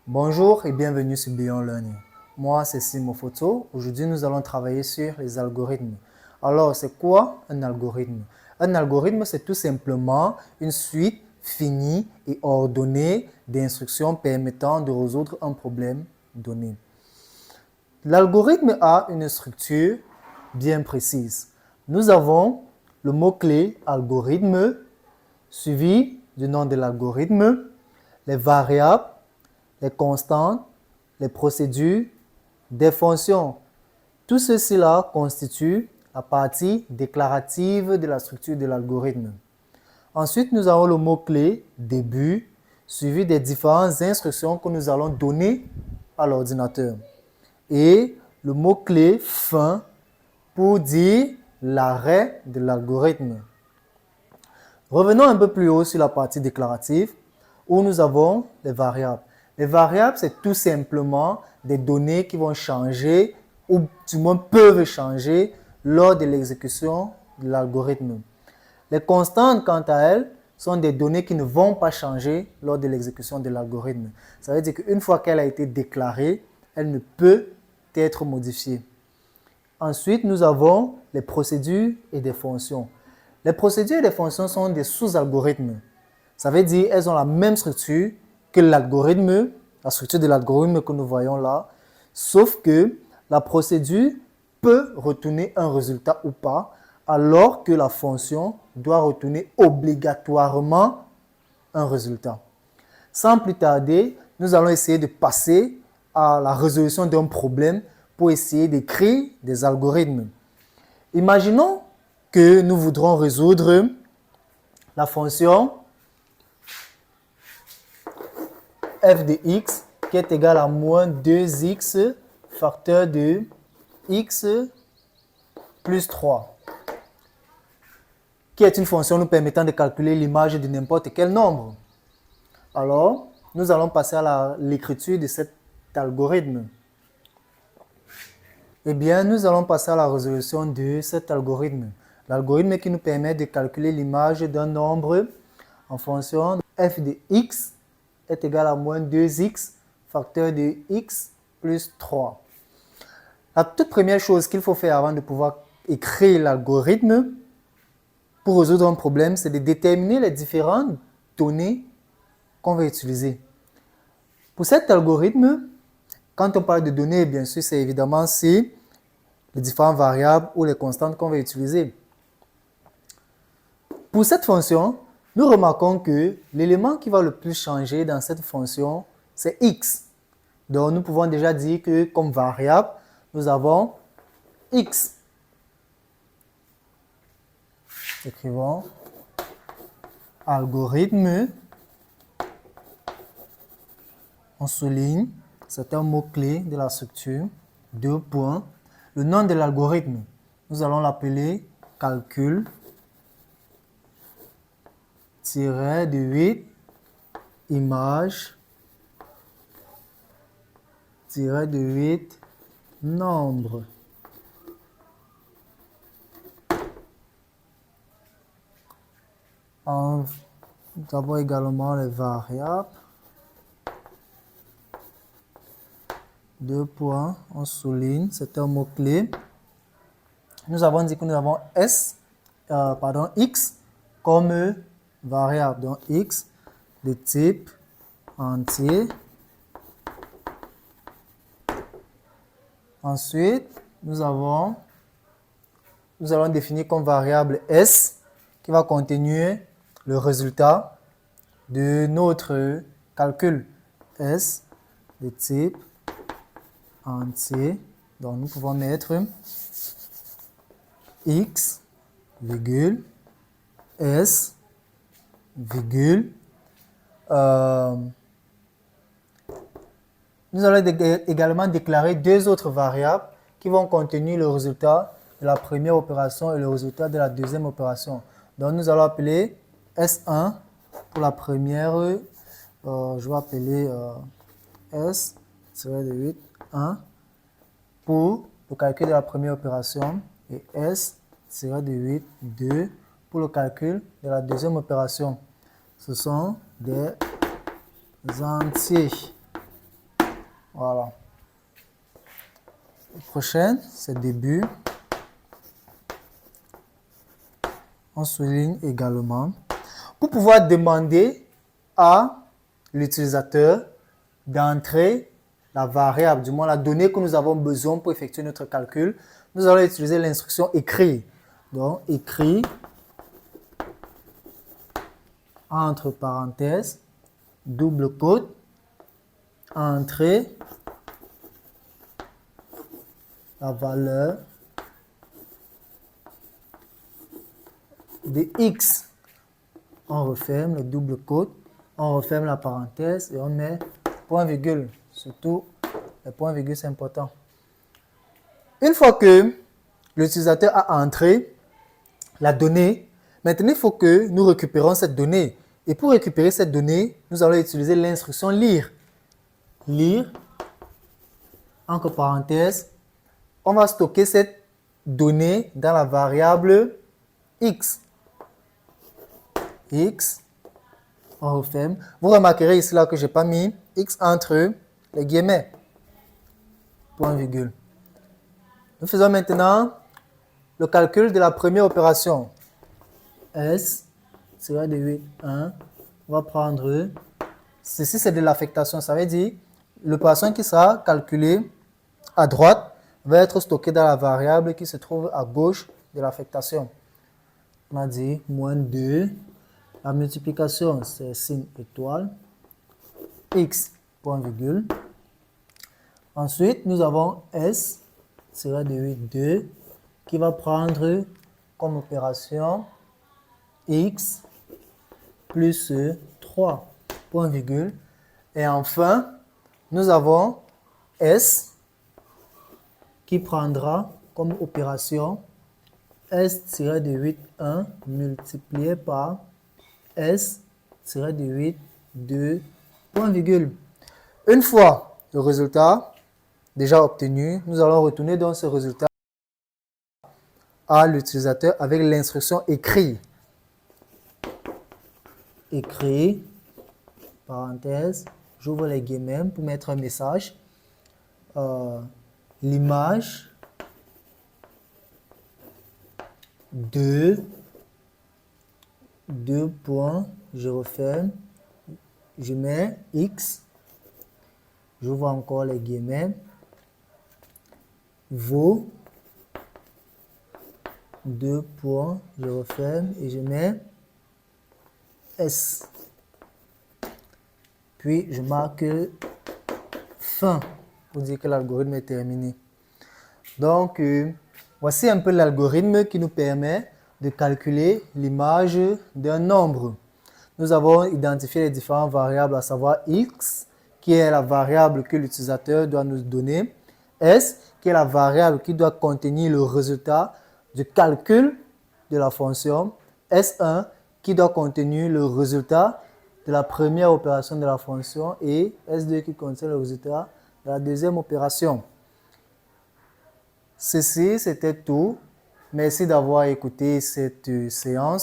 Bonjour et bienvenue sur Beyond Learning. Moi, c'est Simo Photo. Aujourd'hui, nous allons travailler sur les algorithmes. Alors, c'est quoi un algorithme? Un algorithme, c'est tout simplement une suite finie et ordonnée d'instructions permettant de résoudre un problème donné. L'algorithme a une structure bien précise. Nous avons le mot-clé algorithme suivi du nom de l'algorithme, les variables, les constantes, les procédures, des fonctions. Tout ceci-là constitue la partie déclarative de la structure de l'algorithme. Ensuite, nous avons le mot-clé début, suivi des différentes instructions que nous allons donner à l'ordinateur. Et le mot-clé fin pour dire l'arrêt de l'algorithme. Revenons un peu plus haut sur la partie déclarative où nous avons les variables. Les variables, c'est tout simplement des données qui vont changer ou du moins peuvent changer lors de l'exécution de l'algorithme. Les constantes, quant à elles, sont des données qui ne vont pas changer lors de l'exécution de l'algorithme. Ça veut dire qu'une fois qu'elle a été déclarée, elle ne peut être modifiée. Ensuite, nous avons les procédures et des fonctions. Les procédures et les fonctions sont des sous-algorithmes. Ça veut dire qu'elles ont la même structure que l'algorithme, la structure de l'algorithme que nous voyons là, sauf que la procédure peut retourner un résultat ou pas, alors que la fonction doit retourner obligatoirement un résultat. Sans plus tarder, nous allons essayer de passer à la résolution d'un problème pour essayer d'écrire des algorithmes. Imaginons que nous voudrons résoudre la fonction f de x qui est égal à moins 2x facteur de x plus 3, qui est une fonction nous permettant de calculer l'image de n'importe quel nombre. Alors, nous allons passer à l'écriture de cet algorithme. Eh bien, nous allons passer à la résolution de cet algorithme. L'algorithme qui nous permet de calculer l'image d'un nombre en fonction de f de x est égal à moins 2x facteur de x plus 3. La toute première chose qu'il faut faire avant de pouvoir écrire l'algorithme pour résoudre un problème, c'est de déterminer les différentes données qu'on va utiliser. Pour cet algorithme, quand on parle de données, bien sûr, c'est évidemment les différentes variables ou les constantes qu'on va utiliser. Pour cette fonction, nous remarquons que l'élément qui va le plus changer dans cette fonction, c'est x. Donc, nous pouvons déjà dire que comme variable, nous avons x. Écrivons algorithme. On souligne, c'est un mot-clé de la structure. 2 points. Le nom de l'algorithme, nous allons l'appeler calcul de 8 images de 8 nombres. Nous avons également les variables. 2 points, on souligne, c'est un mot-clé. Nous avons dit que nous avons x comme variable, donc x de type entier. Ensuite, nous allons définir comme variable s qui va contenir le résultat de notre calcul. S de type entier. Donc, nous pouvons mettre x, virgule, s, virgule. Nous allons également déclarer deux autres variables qui vont contenir le résultat de la première opération et le résultat de la deuxième opération. Donc, nous allons appeler S1 pour la première, je vais appeler S-8, 1 pour le calcul de la première opération et S tiré de 8, 2 pour le calcul de la deuxième opération. Ce sont des entiers. Voilà. La prochaine, c'est début. On souligne également. Pour pouvoir demander à l'utilisateur d'entrer la variable, du moins la donnée que nous avons besoin pour effectuer notre calcul, nous allons utiliser l'instruction écrit. Donc, écrit entre parenthèses, double quote, entrer la valeur de x. On referme le double quote, on referme la parenthèse et on met point virgule. Surtout, le point virgule, c'est important. Une fois que l'utilisateur a entré la donnée, maintenant il faut que nous récupérons cette donnée. Et pour récupérer cette donnée, nous allons utiliser l'instruction lire. Lire, entre parenthèses, on va stocker cette donnée dans la variable x. X, on referme. Vous remarquerez ici là que je n'ai pas mis x entre les guillemets. Point virgule. Nous faisons maintenant le calcul de la première opération. S, tiré de 8, 1. On va prendre, ceci c'est de l'affectation, ça veut dire l'opération qui sera calculée à droite va être stockée dans la variable qui se trouve à gauche de l'affectation. On a dit moins 2. La multiplication, c'est signe étoile. X, point virgule. Ensuite, nous avons S, tiré de 8, 2, qui va prendre comme opération X plus 3, point virgule. Et enfin, nous avons S, qui prendra comme opération S tiré de 8, 1 multiplié par S tiré de 8, 2, point virgule. Une fois le résultat déjà obtenu, nous allons retourner dans ce résultat à l'utilisateur avec l'instruction écrit. Écrit, parenthèse, j'ouvre les guillemets pour mettre un message. L'image de 2 points, je referme, je mets X, j'ouvre encore les guillemets, vaut 2 points, je referme et je mets S. Puis je marque fin pour dire que l'algorithme est terminé. Donc, voici un peu l'algorithme qui nous permet de calculer l'image d'un nombre. Nous avons identifié les différentes variables, à savoir x, qui est la variable que l'utilisateur doit nous donner, s, qui est la variable qui doit contenir le résultat du calcul de la fonction, s1, qui doit contenir le résultat de la première opération de la fonction, et s2 qui contient le résultat de la deuxième opération. Ceci, c'était tout. Merci d'avoir écouté cette séance.